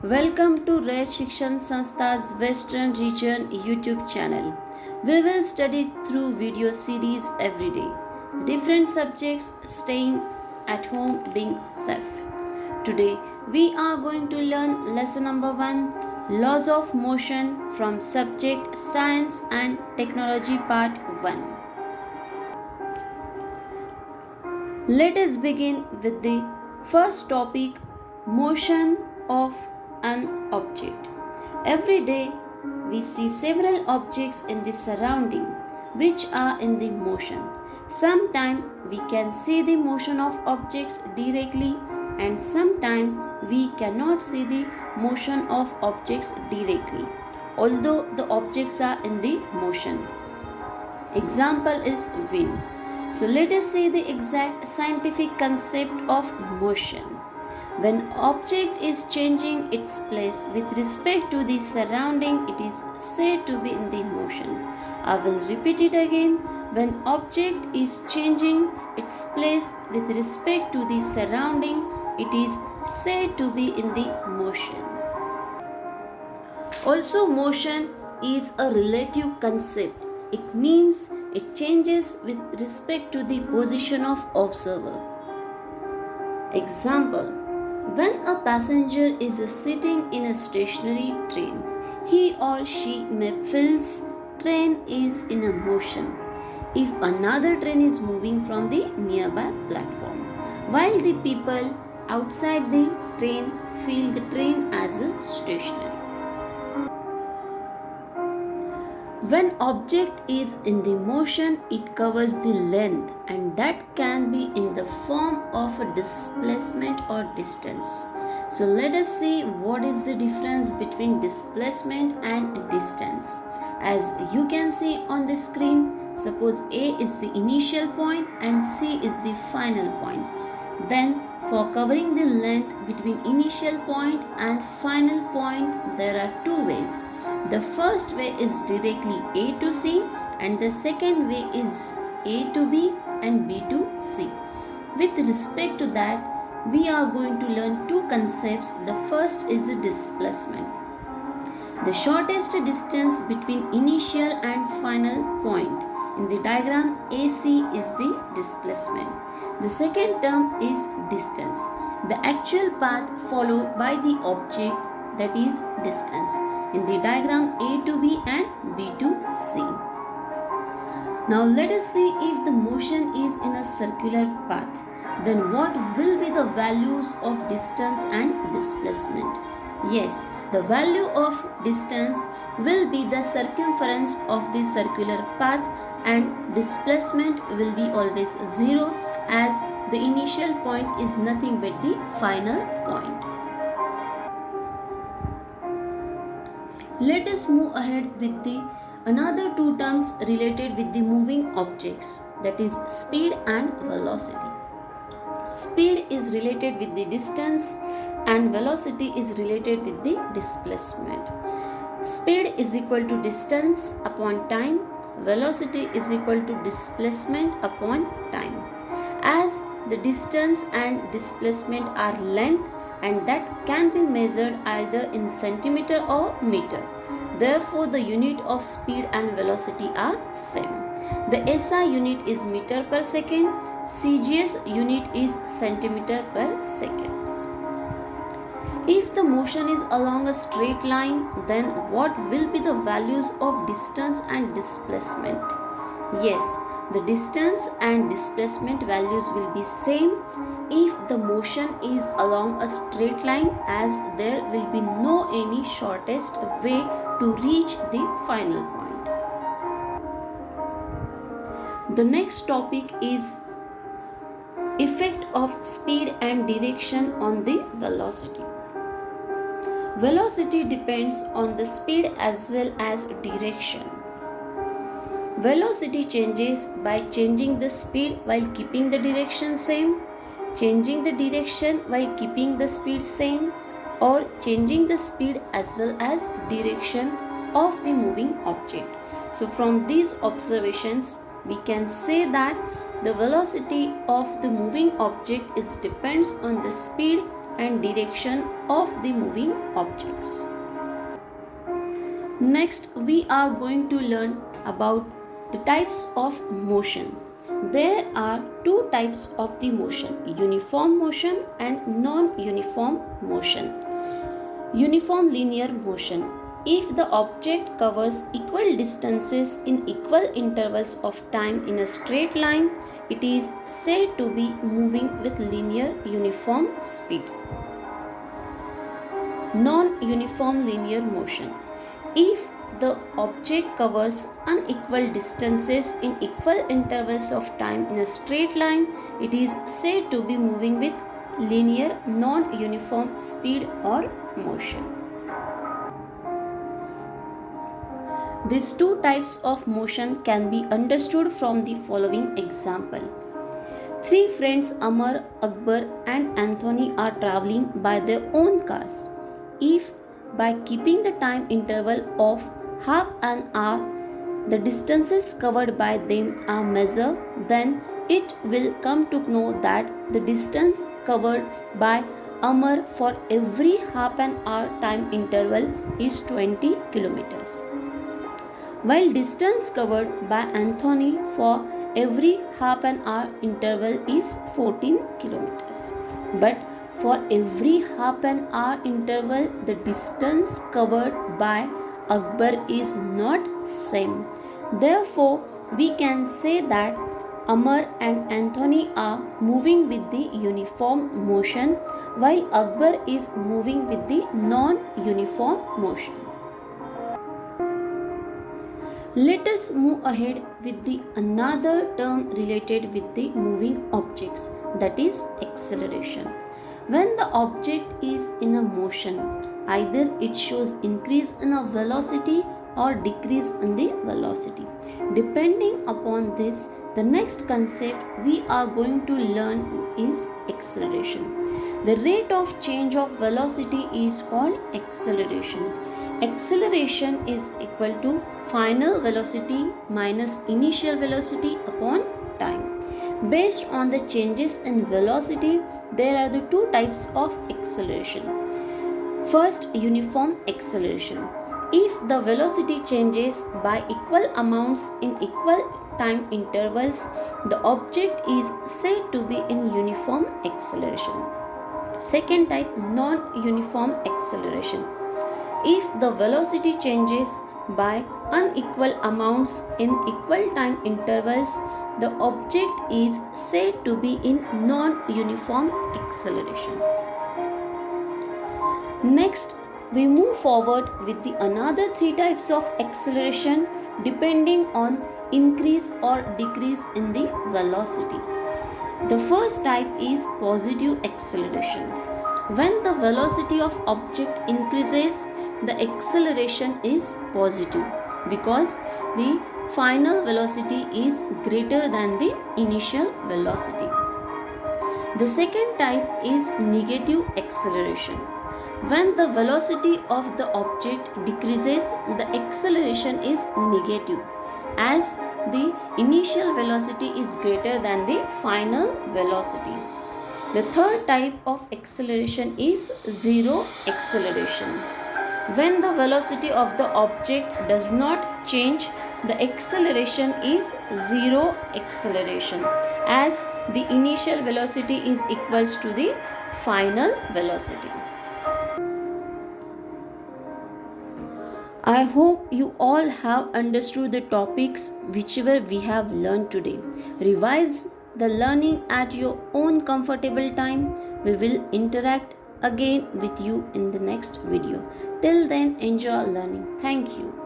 Welcome to Rare Shikshan Sanstha's Western Region YouTube channel. We will study through video series every day. Different subjects, staying at home, being safe. Today we are going to learn lesson number 1, Laws of Motion from subject Science and Technology part 1. Let us begin with the first topic, motion of an object. Every day we see several objects in the surrounding which are in the motion. Sometimes we can see the motion of objects directly and sometimes we cannot see the motion of objects directly, although the objects are in the motion. Example is wind. So let us see the exact scientific concept of motion. When object is changing its place with respect to the surrounding, it is said to be in the motion. I will repeat it again. When object is changing its place with respect to the surrounding, it is said to be in the motion. Also, motion is a relative concept. It means it changes with respect to the position of observer. Example, when a passenger is sitting in a stationary train, he or she may feel train is in a motion if another train is moving from the nearby platform, while the people outside the train feel the train as a stationary. When object is in the motion, it covers the length and that can be in the form of a displacement or distance. So let us see what is the difference between displacement and distance. As you can see on the screen, suppose A is the initial point and C is the final point. Then for covering the length between initial point and final point, there are two ways. The first way is directly A to C and the second way is A to B and B to C. With respect to that, we are going to learn two concepts. The first is the displacement. The shortest distance between initial and final point. In the diagram, AC is the displacement. The second term is distance, the actual path followed by the object, that is distance. In the diagram, A to B and B to C. Now let us see if the motion is in a circular path. Then what will be the values of distance and displacement? Yes, the value of distance will be the circumference of the circular path and displacement will be always 0 as the initial point is nothing but the final point. Let us move ahead with the another two terms related with the moving objects, that is speed and velocity. Speed is related with the distance and velocity is related with the displacement. Speed is equal to distance upon time, velocity is equal to displacement upon time. As the distance and displacement are length and that can be measured either in centimeter or meter. Therefore, the unit of speed and velocity are same. The SI unit is meter per second, CGS unit is centimeter per second. If the motion is along a straight line, then what will be the values of distance and displacement? Yes, the distance and displacement values will be same if the motion is along a straight line, as there will be no any shortest way to reach the final point. The next topic is effect of speed and direction on the velocity. Velocity depends on the speed as well as direction. Velocity changes by changing the speed while keeping the direction same, changing the direction while keeping the speed same, or changing the speed as well as direction of the moving object. So from these observations, we can say that the velocity of the moving object is depends on the speed and direction of the moving objects. Next, we are going to learn about the types of motion. There are two types of the motion: uniform motion and non-uniform motion. Uniform linear motion. If the object covers equal distances in equal intervals of time in a straight line, it is said to be moving with linear uniform speed. Non-uniform linear motion. If the object covers unequal distances in equal intervals of time in a straight line, it is said to be moving with linear non-uniform speed or motion. These two types of motion can be understood from the following example. Three friends Amar, Akbar and Anthony are traveling by their own cars. If by keeping the time interval of half an hour, the distances covered by them are measured, then it will come to know that the distance covered by Amar for every half an hour time interval is 20 kilometers, while distance covered by Anthony for every half an hour interval is 14 kilometers. But for every half an hour interval, the distance covered by Akbar is not same. Therefore, we can say that Amar and Anthony are moving with the uniform motion, while Akbar is moving with the non-uniform motion. Let us move ahead with the another term related with the moving objects, that is acceleration. When the object is in a motion, either it shows increase in a velocity or decrease in the velocity. Depending upon this, the next concept we are going to learn is acceleration. The rate of change of velocity is called acceleration. Acceleration is equal to final velocity minus initial velocity upon time. Based on the changes in velocity, there are the two types of acceleration. First, uniform acceleration. If the velocity changes by equal amounts in equal time intervals, the object is said to be in uniform acceleration. Second type, non-uniform acceleration. If the velocity changes by unequal amounts in equal time intervals, the object is said to be in non-uniform acceleration. Next, we move forward with the another three types of acceleration depending on increase or decrease in the velocity. The first type is positive acceleration. When the velocity of object increases, the acceleration is positive because the final velocity is greater than the initial velocity. The second type is negative acceleration. When the velocity of the object decreases, the acceleration is negative as the initial velocity is greater than the final velocity. The third type of acceleration is zero acceleration. When the velocity of the object does not change, the acceleration is zero acceleration as the initial velocity is equals to the final velocity. I hope you all have understood the topics whichever we have learned today. Revise the learning at your own comfortable time. We will interact again with you in the next video. Till then, enjoy learning. Thank you.